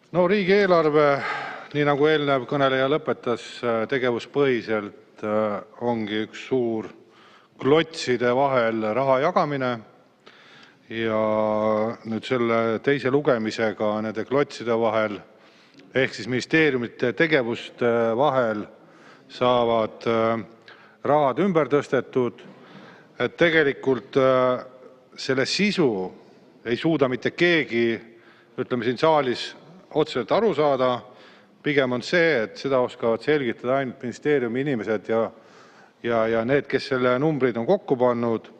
No riigieelarve, nii nagu eelnev kõneleja lõpetas, tegevuspõhiselt ongi üks suur klotside vahel raha jagamine ja nüüd selle teise lugemisega nende klotside vahel ehk siis ministeeriumite tegevuste vahel saavad rahad ümber tõstetud, et tegelikult selle sisu ei suuda mitte keegi, ütleme siin saalis otseselt aru saada. Pigem on see, et seda oskavad selgitada ainult ministeeriumi inimesed ja need, kes selle numbrid on kokku pannud.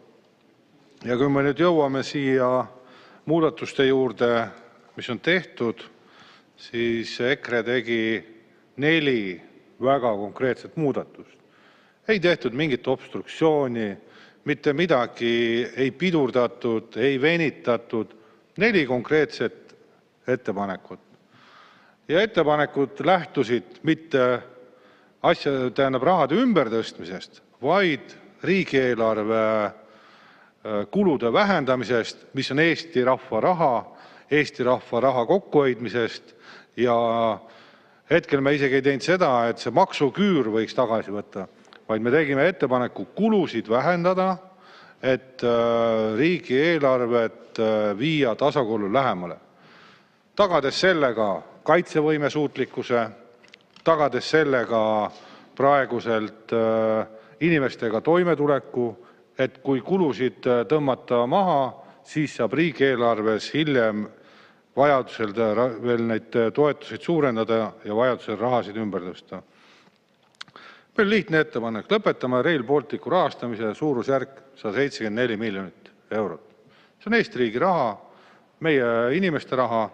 Ja kui me nüüd jõuame siia muudatuste juurde, mis on tehtud, siis EKRE tegi 4 väga konkreetset muudatust. Ei tehtud mingit obstruktsiooni, mitte midagi ei pidurdatud, ei venitatud. 4 konkreetset ettepanekut. Ja ettepanekud lähtusid mitte rahade ümbertõstmisest, vaid riigieelarve kulude vähendamisest, mis on Eesti rahva raha kokkuhoidmisest. Ja hetkel me isegi ei teinud seda, et see maksuküür võiks tagasi võtta, vaid me tegime ettepaneku kulusid vähendada, et riigieelarvet viia tasakaalu lähemale. Tagades sellega kaitsevõime suutlikkuse, tagades sellega praeguselt inimestega toimetuleku, et kui kulusid tõmmata maha, siis saab riigieelarves hiljem vajadusel veel neid toetusid suurendada ja vajadusel rahasid ümber tõsta. Meil lihtne ettepanek, lõpetame Rail Balticu rahastamise suurusjärk 174 miljonit eurot. See on Eesti riigi raha, meie inimeste raha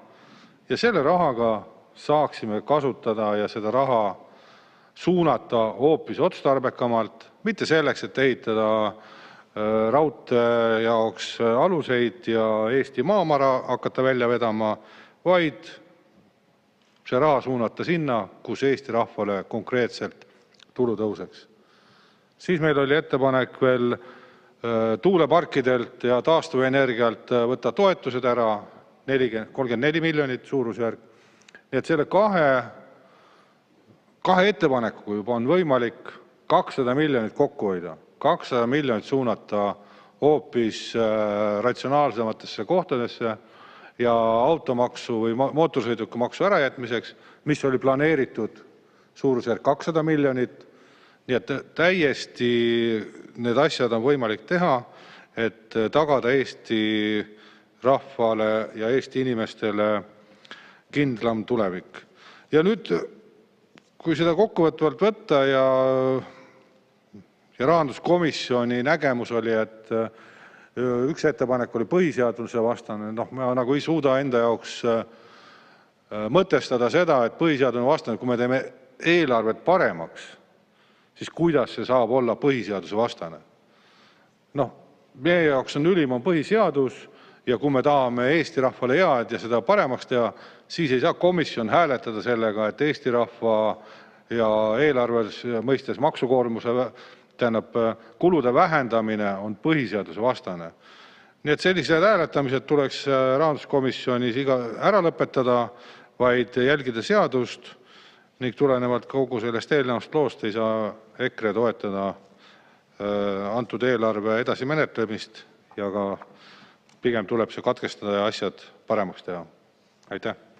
ja selle rahaga saaksime kasutada ja seda raha suunata hoopis otstarbekamalt, mitte selleks, et ehitada raudtee jaoks aluseid ja Eesti maamara hakata välja vedama, vaid see raha suunata sinna, kus Eesti rahvale konkreetselt tulu tõuseks. Siis meil oli ettepanek veel tuuleparkidelt ja taastuvenergialt võtta toetused ära, 34 miljonit suurusjärk. Nii et selle kahe ettepanekuga juba on võimalik 200 miljonit kokku hoida, 200 miljonit suunata hoopis ratsionaalsematesse kohtadesse ja automaksu või mootorsõidukimaksu ärajätmiseks, mis oli planeeritud suurusjärk 200 miljonit. Nii et täiesti need asjad on võimalik teha, et tagada Eesti rahvale ja Eesti inimestele kindlam tulevik. Ja nüüd, kui seda kokkuvõtvalt võtta ja rahanduskomisjoni nägemus oli, et üks ettepanek oli põhiseaduse vastane, me nagu ei suuda enda jaoks mõtestada seda, et põhiseaduse vastane, kui me teeme eelarvet paremaks, siis kuidas see saab olla põhiseaduse vastane? Meie jaoks on ülim põhiseadus ja kui me tahame Eesti rahvale head ja seda paremaks teha, siis ei saa komisjon hääletada sellega, et Eesti rahva ja eelarves mõistes maksukoormuse kulude vähendamine on põhiseaduse vastane. Nii et sellised hääletamised tuleks rahanduskomisjonis ära lõpetada, vaid jälgida seadust ning tulenevalt kogu sellest eelnevast loost ei saa EKRE toetada antud eelarve edasi menetlemist ja ka pigem tuleb see katkestada ja asjad paremaks teha. Aitäh!